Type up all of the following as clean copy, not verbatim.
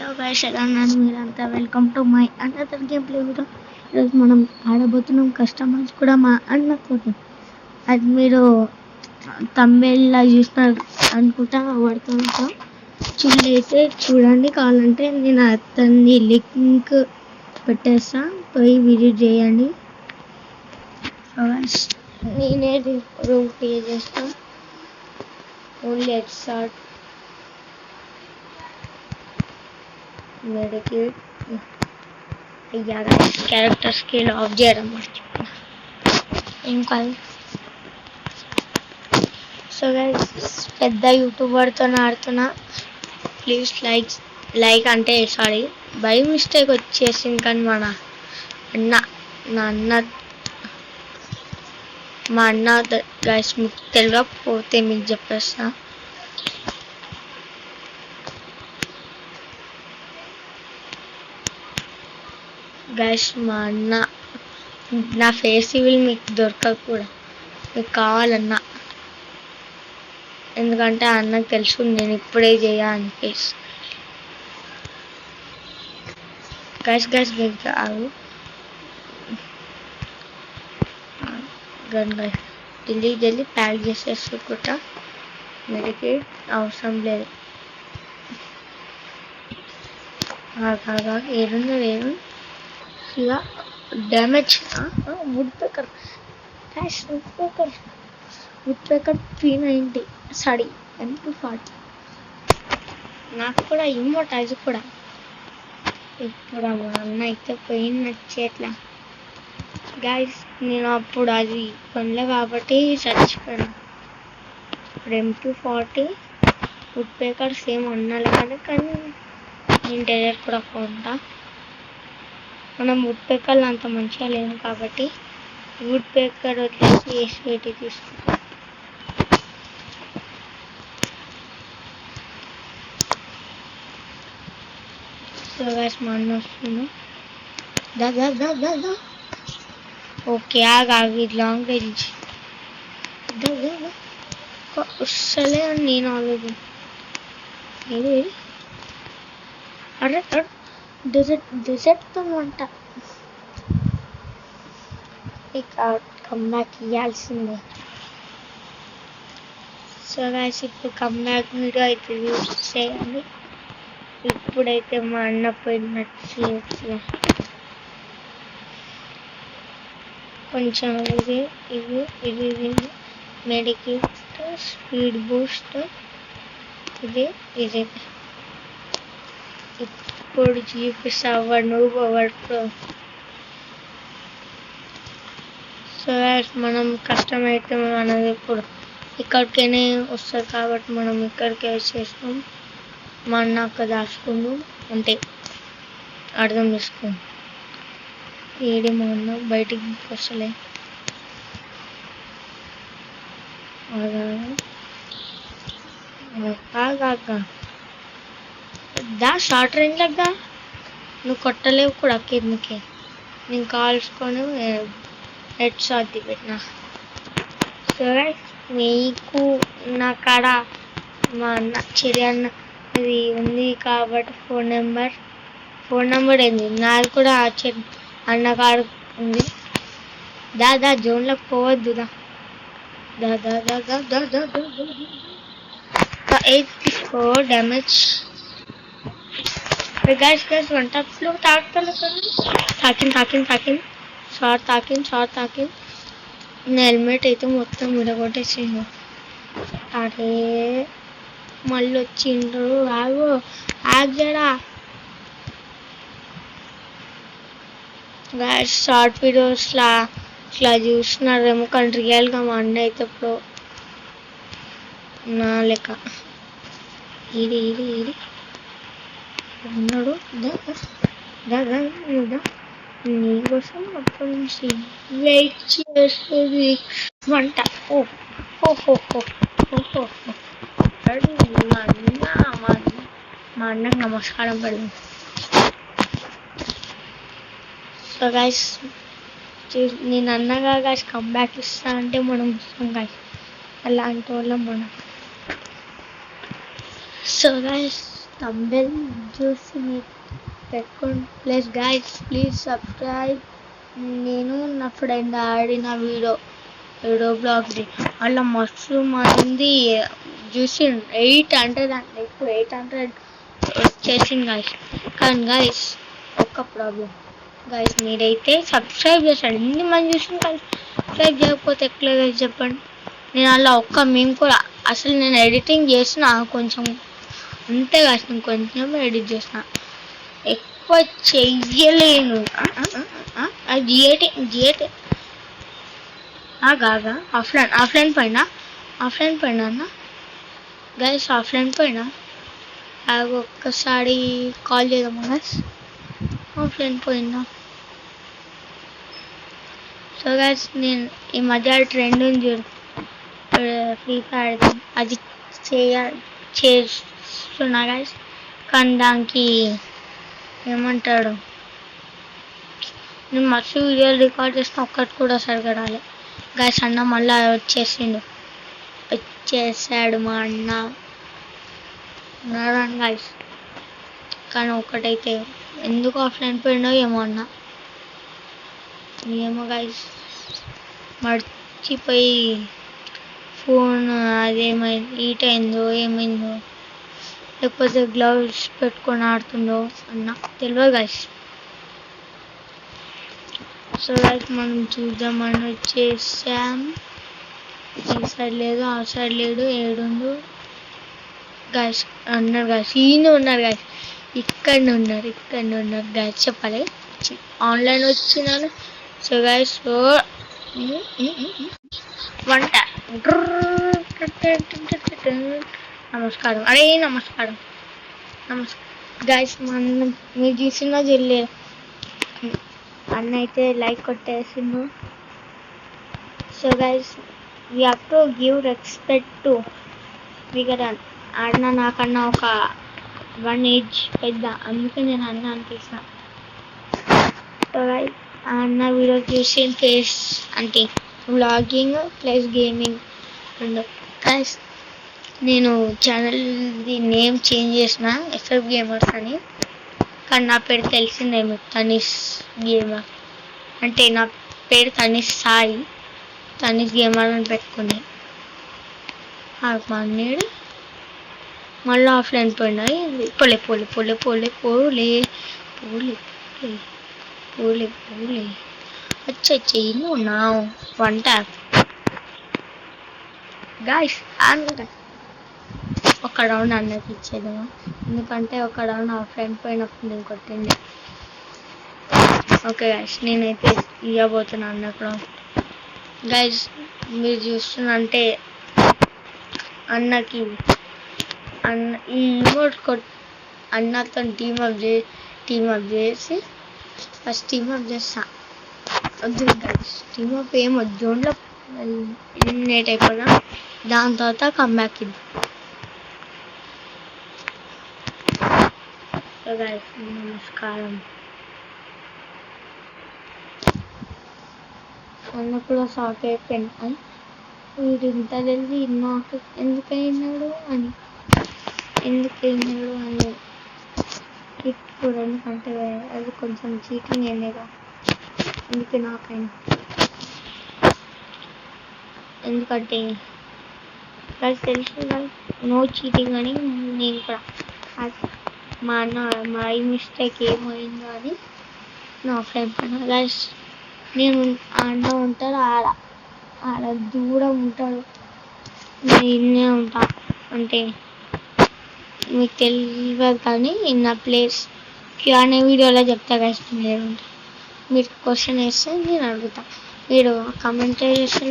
Hello guys, ఎలా ఉన్నారు మీరంతా? Welcome to my another game play video. ఈరోజు మనం ఆడబోతున్నాం కస్టమర్స్ కూడా మా అన్నతోటి. అది మీరు తమిళ్లో చూసినారు అనుకుంటా పడుతుంటా. చూడైతే చూడండి, కావాలంటే నేను అతన్ని లింక్ పెట్టేస్తా, పోయి విజిట్ చేయండి. నేనే రూమ్ క్రియేట్ చేస్తా. Only extort మెడికేట్. అయ్యా క్యారెక్టర్ స్కిల్ ఆఫ్ చేయడం మర్చిపోయినా. ఇంకా సో గైస్, పెద్ద యూట్యూబర్తో ఆడుతున్నా. ప్లీజ్ లైక్ అంటే సారీ బై మిస్టేక్ వచ్చేసింది, కానీ మా అన్న గైస్ మీకు తెలియకపోతే మీకు చెప్పేస్తా. గైస్, మా అన్న నా ఫేస్ సివిల్ మీకు దొరకకూడదు, మీకు కావాలన్నా. ఎందుకంటే ఆ అన్నకు తెలుసు నేను ఇప్పుడే చేయాలని ఫేస్. గైస్ కాదు గన్ గైస్, జల్దీ ప్యాక్ చేసేసుకుంటా. మెడికేట్ అవసరం లేదు. ఏడు ఇక damage would pecker 390 sorry M240. నాకు కూడా ఇమ్మోటైజ్ కూడా. ఇప్పుడు మా అన్న అయితే పోయిన నచ్చేట్లా. గైస్, నేను అప్పుడు అది కొనలే కాబట్టి చచ్చిపోయాను. ఇప్పుడు M240 వుడ్ పేకర్ సేమ్ అన్నాలి కానీ నేను టెరర్ కూడా కొంటా. మనం వుడ్ పేకర్లు అంత మంచిగా లేవు కాబట్టి వుడ్ పేకర్ వచ్చేసి SVT తీసుకుంటాం. సో గైస్, మా అన్న వస్తున్నాం. దా ఓకే, ఆగి లాంగ్ రేంజ్ వస్తలే అని నేను ఆలోచన. అరే డెజర్ట్తో అంట. ఇక కమ్బ్యాక్ ఇవ్వాల్సిందే. సో గైస్, ఇప్పుడు కమ్బ్యాక్ వీడియో అయితే యూజ్ చేయండి. ఇప్పుడైతే మా అన్న పోయినట్టు కొంచెం ఇది మెడికేట్, స్పీడ్ బూస్ట్, ఇది ఇప్పుడు చూపిస్తా పవర్ ప్రో. సో మనం కష్టమైతే మనది ఇప్పుడు ఇక్కడికైనా వస్తుంది కాబట్టి మనం ఇక్కడికే వచ్చేస్తాం. మా అన్న అక్కడ దాచుకుందాం అంటే అర్థం చేసుకోండి. ఏడి మా అన్న బయటికి వస్తలే. దా షార్ట్ రేంజ్ లాగా నువ్వు కొట్టలేవు కూడా కిందకి. నేను కాల్చుకొని హెడ్ షాట్ పెట్టినా. సరే, మీకు నా కాడ మా అన్న చెరి అన్న ఇది ఉంది కాబట్టి ఫోన్ నెంబర్ ఏంది నాది కూడా అన్న కాడ ఉంది. దా జోన్లోకి పోవద్దు. దా 8 డ్యామేజ్. గైస్ 1 టప్లో తాకింది. షార్ట్ తాకింది. నా హెల్మెట్ అయితే మొత్తం విడగొట్టేసిండు. అరే మళ్ళీ వచ్చిండ్రు. ఆగడా గైస్, షార్ట్ వీడియోస్లా ఇట్లా చూస్తున్నారేమో, కానీ రియల్గా మా అన్న అయితే ఇప్పుడు నా లెక్క ఇది ఉన్నాడు. నీకోసం అప్పటి నుంచి వెయిట్ చేస్తుంది వంట. మా అన్నకు నమస్కారం పడింది. సో గైస్, నేను అన్నగా గైస్ కమ్బ్యాక్ ఇస్తా అంటే మనం ఇస్తాం గైస్, అలాంటి వాళ్ళం మనం. సో గైస్, తంబెల్ చూసి మీరు పెట్టుకోండి. Plus guys please subscribe. నేను నా ఫ్రెండ్ ఆడిన వీడియో బ్లాగ్ది అలా మస్తు మంది చూసి 800 అంటే ఇప్పుడు 800 వచ్చేసింది గైస్. కానీ గైస్ ఒక్క ప్రాబ్లం గైస్, మీరైతే సబ్స్క్రైబ్ చేశాడు ఎన్ని మంది చూసిన గైస్, సబ్స్క్రైబ్ చేయకపోతే ఎట్లా గైస్ చెప్పండి. నేను అలా ఒక్క మేము కూడా అసలు నేను ఎడిటింగ్ చేసిన కొంచెం అంతే గైస్, నేను కొంచెం ఎడిట్ చేసిన, ఎక్కువ చెయ్యలేను. జిఏటి గాగా ఆఫ్లైన్ పైన అన్న గైస్, ఆఫ్లైన్ పైన ఒక్కసారి కాల్ చేద్దామా గైస్, ఆఫ్లైన్ పోయినా. సో గైస్ నేను ఈ మధ్య ట్రెండ్ ఉంది చూడు, ఫ్రీ ఫైర్ అది చేస్తున్నా గైస్. కానీ దానికి ఏమంటాడు, నేను మస్తు వీడియోలు రికార్డ్ చేసిన ఒక్కటి కూడా సరిగా రాలే గైస్. అన్న మళ్ళీ వచ్చేసాడు మా అన్న ఉన్నాడు గైస్. కానీ ఒకటైతే ఎందుకు ఆఫ్లైన్ పోయినా ఏమో గైస్, మర్చిపోయి ఫోన్ అదేమైంది హీట్ అయిందో ఏమైందో, లేకపోతే గ్లౌస్ పెట్టుకొని ఆడుతుందో అన్న తెలియదు గైస్. సో గైస్ మనం చూద్దామని వచ్చేసాం. ఈ సైడ్ లేదు, ఆ సైడ్ లేడు, ఏడుండు గైస్ అన్నారు గైస్, ఈయన ఉన్నారు గైస్, ఇక్కడ ఉన్నారు గైస్. చెప్పాలి ఆన్లైన్ వచ్చినాను. సో గైస్ వంట నమస్కారం నమస్కారం గైస్. మీరు చూసినా చూడలేదు, అన్న అయితే లైక్ కొట్టేసిండు. So guys we have to give respect to విగరన్. అన్న నాకన్నా ఒక 1 ఏజ్ పెద్ద, అందుకే నేను అన్న అనిపిస్తున్నా. సో గైస్ అన్న వీడియో చూసి ఫేస్ అంటే వ్లాగింగ్ ప్లస్ గేమింగ్ రెండు గైస్. నేను ఛానల్ది నేమ్ చేంజ్ చేసిన ఎస్ఎఫ్ గేమర్స్ అని, కానీ నా పేరు తెలిసిందే మీకు, తనీష్ గేమర్. అంటే నా పేరు తనీష్ సాయి, తనీష్ గేమర్ అని పెట్టుకుని మానేడు. మళ్ళీ ఆఫ్లైన్ పోయినాయి. పోలే వచ్చేను నా వంట గాయస్. ఒక రౌండ్ అన్నకి ఇచ్చేద్దామా, ఎందుకంటే ఒక రౌండ్ ఆఫ్లైన్ పోయినప్పుడు నేను కొట్టింది. ఓకే గైస్ నేనైతే ఇవ్వబోతున్నా అన్నకు గైస్. మీరు చూస్తున్నంటే అన్నకి ఈ ఇమోట్ అన్నతో టీమప్ చేసి ఫస్ట్ టీమప్ చేస్తా. వద్దు గైస్ టీమప్ ఏం వద్దు, జోన్లో ఎలిమినేట్ అయిపోయినా దాని తర్వాత కమ్బ్యాక్ ఇది. గైస్ నమస్కారం. అన్న కూడా షాక్ అయిపోయింది, వీడు ఇంత తెలిసి నాకు ఎందుకైనాడు అని ఇప్పుడు, ఎందుకంటే అది కొంచెం చీటింగ్ అయిందిగా, అందుకే నాకైనా. ఎందుకంటే గైస్ తెలుసు నో చీటింగ్ అని, నేను కూడా మా ఈ మిస్టేక్ ఏమైందో అని నా ఆఫ్లైన్ పైన గైస్. నేను అన్న ఉంటాడు ఆడ దూరం ఉంటాడు, నేను ఇన్నే ఉంటా. అంటే మీకు తెలియదు కానీ నా ప్లేస్ అనే వీడియోలో చెప్తా గైస్. మీరు క్వశ్చన్ వేస్తే నేను అడుగుతా, మీరు కామెంట్ చేస్తే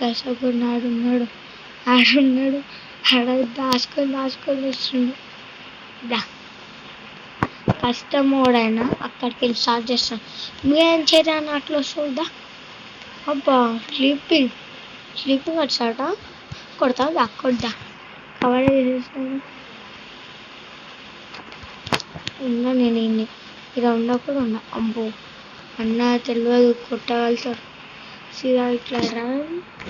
గైస్. ఒక ఆడున్నాడు ఆడ దాచుకొని వస్తుండు. కష్టమోడైనా అక్కడికి వెళ్ళి స్టార్ట్ చేస్తాను. మీరేం చేయడానికి అట్లా వస్తుందా? అబ్బా స్లీపింగ్ వచ్చాట, కొడతా కవర్ చేసేసాను. ఉన్నా నేను ఇన్ని ఇలా ఉన్నప్పుడు ఉన్నా. అబ్బో అన్న తెలియదు కొట్టగలుగుతారు. సీదా ఇట్లా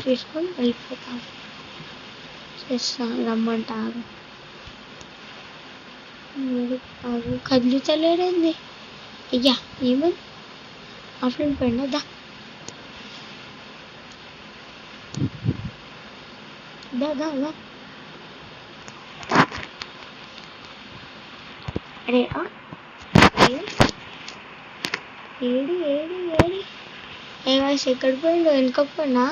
తీసుకొని వెళ్ళిపోతాను. రమ్మంటారు కదులుతలేడండి అయ్యా ఏమని ఆఫ్లైన్ పోయినా దా అరే ఏడి ఏడి ఏడి ఏ వయసు ఎక్కడ పోయిండు వెనుకకు పోయినా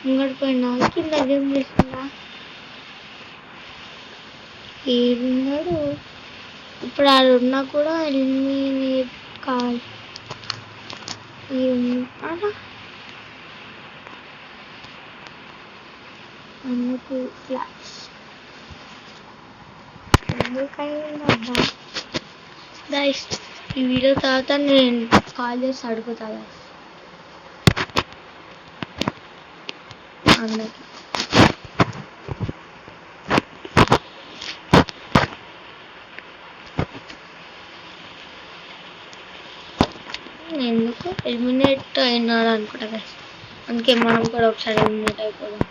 ముంగడు పోయినా కింద ఏం చేస్తున్నా ఏడున్నాడు ఇప్పుడు అది ఉన్నా కూడా ఎలిమినేట్ కావాలి అన్నకు ఫ్లాష్ ఎందుకైందబ్బా గైస్ ఈ వీడియో తర్వాత నేను కాల్ చేసి అడుగుతా గైస్ అన్నకి ఎందుకు ఎలిమినేట్ అయినాడు అనుకుంటా గైస్ అందుకే మనం కూడా ఒకసారి ఎలిమినేట్ అయిపోదాం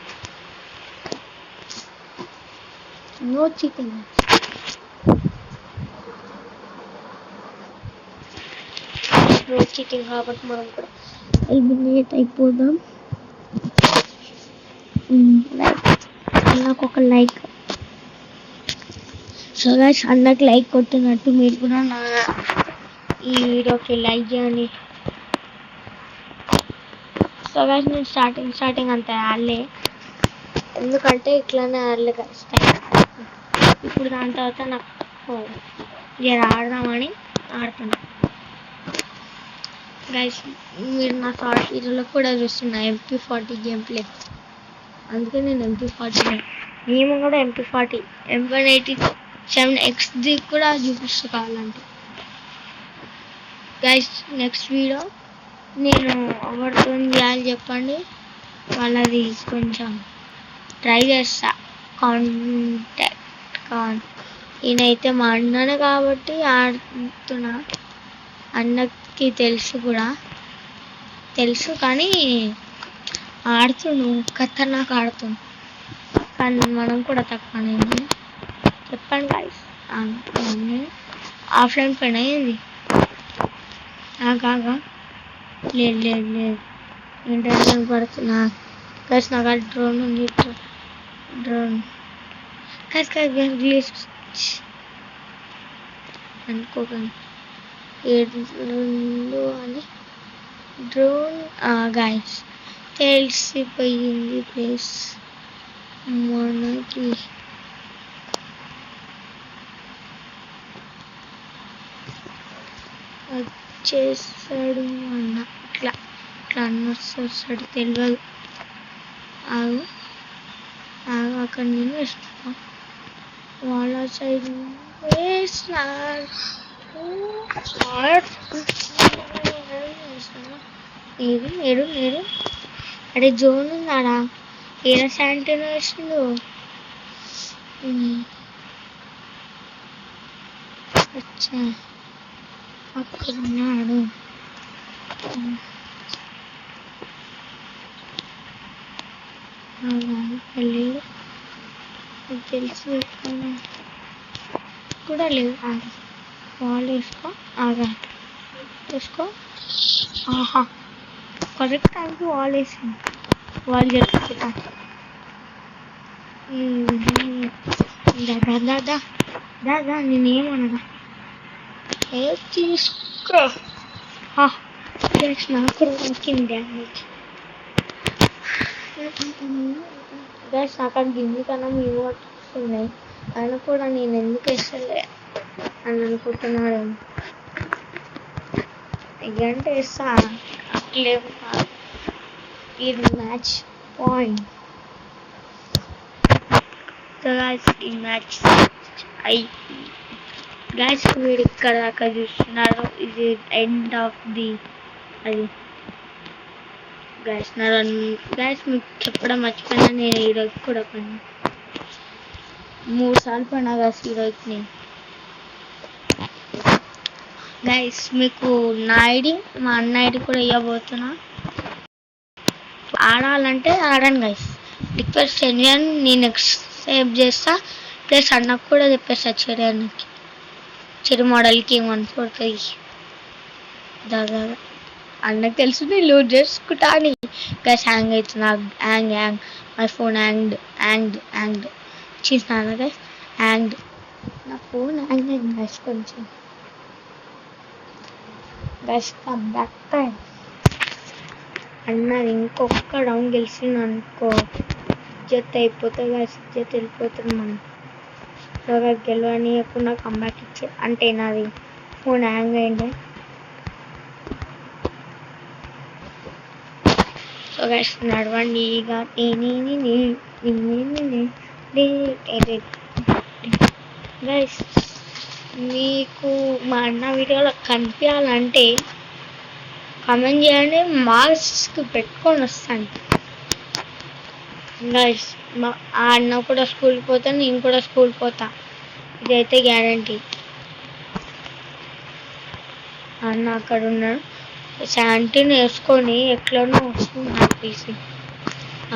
నో చీటింగ్ కాబట్టి మనం కూడా ఎలిమినేట్ అయిపోదాం నాకు ఒక లైక్ సో గైస్ అన్నకి లైక్ కొట్టినట్టు మీరు కూడా నా ఈ వీడియోకి లైక్ చేయండి సో గైస్ నేను స్టార్టింగ్ అంత ఆడలే ఎందుకంటే ఇట్లానే ఆడలే గైస్ ఇప్పుడు దాని తర్వాత నాకు జర ఆడదామని ఆడుతున్నా గైస్ మీరు నా షార్ట్ వీడియోలో కూడా చూస్తున్నా MP40 గేమ్ ప్లే అందుకే నేను MP40 మేము కూడా MP40 M187XD కూడా చూపిస్తూ కావాలంటే గైస్ నెక్స్ట్ వీడియో నేను ఎవరితో చేయాలి చెప్పండి వాళ్ళది కొంచెం ట్రై చేస్తా ఈయనైతే మా అన్ననే కాబట్టి ఆడుతున్నా అన్నకి తెలుసు కానీ ఆడుతుండు ఖతర్నాక్ ఆడుతుండు కానీ మనం కూడా తక్కువనే చెప్పండి గైస్ ఆఫ్లైన్ పైన అయింది లేదు ఇంటర్నెట్ పడుతున్నా గైస్ నాకు డ్రోన్ ఉంది డ్రోన్ గైస్ అనుకోకండి 7 అని డ్రోన్ గైస్ తెలిసిపోయింది ప్లేస్ మనకి వచ్చేసాడు అన్న ఇట్లా అన్నొస్తాడు తెలియదు ఆగు అక్కడ నేను వేస్తున్నా వాళ్ళ సైడ్ వేసినారు ఏడు అడే జోన్ ఉందాడా ఏదో శాంటిన్ వేసిండు వచ్చా అక్కడ ఉన్నాడు వెళ్ళాడు తెలిసి కూడా లేదు వాళ్ళు వేసుకో ఆహా కరెక్ట్ టైంకి వాళ్ళు వేసింది వాళ్ళు చెప్పుకుంటా దాదా నేనేమనగా ఏ తీసుకో నాకు వచ్చింది డ్యామేజ్ గైస్ నాకు గిన్నె కన్నా మేము వస్తున్నాయి ఆయన కూడా నేను ఎందుకు వేస్తలే అని అనుకుంటున్నాడు అంటే వేస్తా అట్లే ఇది మ్యాచ్ పాయింట్ సో గైస్ ఈ మ్యాచ్ గైస్ మీరు ఇక్కడ దాకా చూస్తున్నారు ఇది ఎండ్ ఆఫ్ ది అది గైస్ మీకు చెప్పడం మర్చిపోయినా నేను ఈరోజు కూడా పడినా 3 సార్లు పడినా గైస్ ఈరోజు నేను గైస్ మీకు నా ఐడి మా అన్న ఐడి కూడా ఇవ్వబోతున్నా ఆడాలంటే ఆడండి గైస్ రిక్వెస్ట్ సెండ్ చేయండి, నేను నెక్స్ట్ సేవ్ చేస్తా. ప్లస్ అన్నకు కూడా చెప్పేస్తా చెరి అన్నకి, చెరి మోడల్కి 143 దాదా అన్నకు తెలుసు నేను లూజ్ చేసుకుంటా అని. గైస్ హ్యాంగ్ అవుతుంది, హ్యాంగ్ మై ఫోన్ హ్యాంగ్ చూసినారా గైస్, హ్యాంగ్ నా ఫోన్ హ్యాంగ్ అయింది గైస్ కొంచెం. Guys come back time. అన్నది ఇంకొక రౌండ్ గెలిచింది అనుకో ఇజ్జత్ అయిపోతుంది గైస్, ఇజ్జత్ వెళ్ళిపోతుంది. మనం త్వరగా గెలవనీయకుండా కంబ్యాక్ ఇచ్చే అంటే నాది ఫోన్ హ్యాంగ్ అయింది. సో గైస్ నడవండి ఇక. గైస్ మీకు మా అన్న వీడియోలో కనిపించాలంటే కామెంట్ చేయండి, మార్క్స్కి పెట్టుకొని వస్తాను గైస్. ఆ అన్న కూడా స్కూల్కి పోతాను, నేను కూడా స్కూల్కి పోతా, ఇదైతే గ్యారంటీ. అన్న అక్కడ ఉన్నాడు, శాంటీని వేసుకొని ఎట్లనో వస్తుంది తీసి.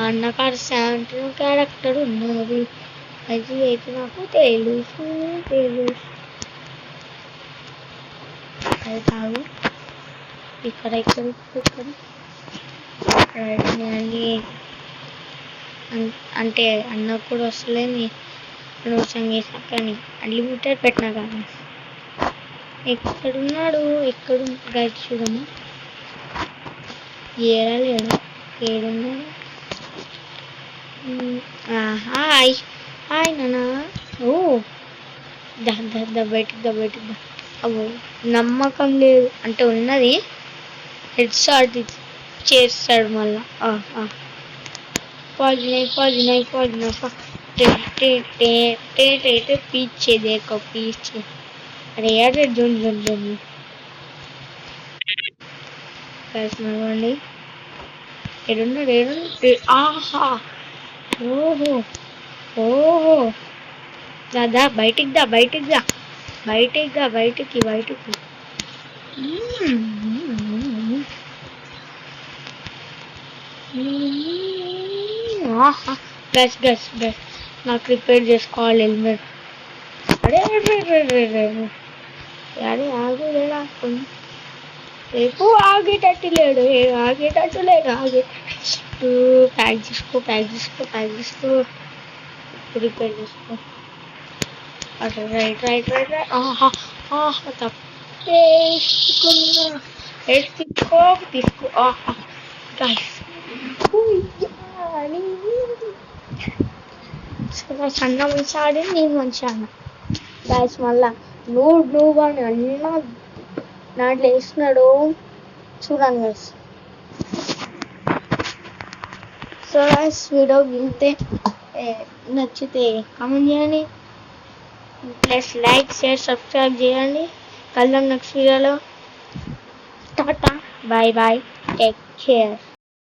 అన్న కాడ శాంటీన్ క్యారెక్టర్ ఉన్నది, అది అయితే నాకు తెలుసు. అది కాదు, ఇక్కడ అంటే అన్న కూడా వస్తలేదు, అనవసరం చేసా. కానీ అన్లిమిటెడ్ పెట్టినా కానీ ఎక్కడున్నాడు గైడ్ చూడమ్మా, ఏడున్నాడు. హాయ్ నాన్న. ఓ దా బయటికి. అబ్బో నమ్మకం లేదు అంటే ఉన్నది, హెడ్ షాట్ చేస్తాడు మళ్ళా. पीछे देखो पीछे, अरे यार जोन నడవండి. ఏడున్నాడు. ఆహా ఓహో దాదా బయటికి దా బయటికి. గస్ నాకు రిపేర్ చేసుకోవాలి హెల్మెట్. అరే ఆగులేడా, రేపు ఆగేటట్టు లేడు. ప్యాక్ చేసుకో రిపేర్ చేసుకో. అటు రైట్. తీసుకో. సన్న మంచిగా ఆడి నేను మంచిగా ఆడినా గైస్. మళ్ళా నువ్వు అని అన్న దాంట్లో వేస్తున్నాడు చూడండి గైస్. సో గైస్ వీడియో గితే నచ్చితే కామెంట్ చేయండి, ప్లస్ లైక్ షేర్ సబ్స్క్రైబ్ చేయండి. కలుద్దాం నెక్స్ట్ వీడియోలో. Tata bye take care.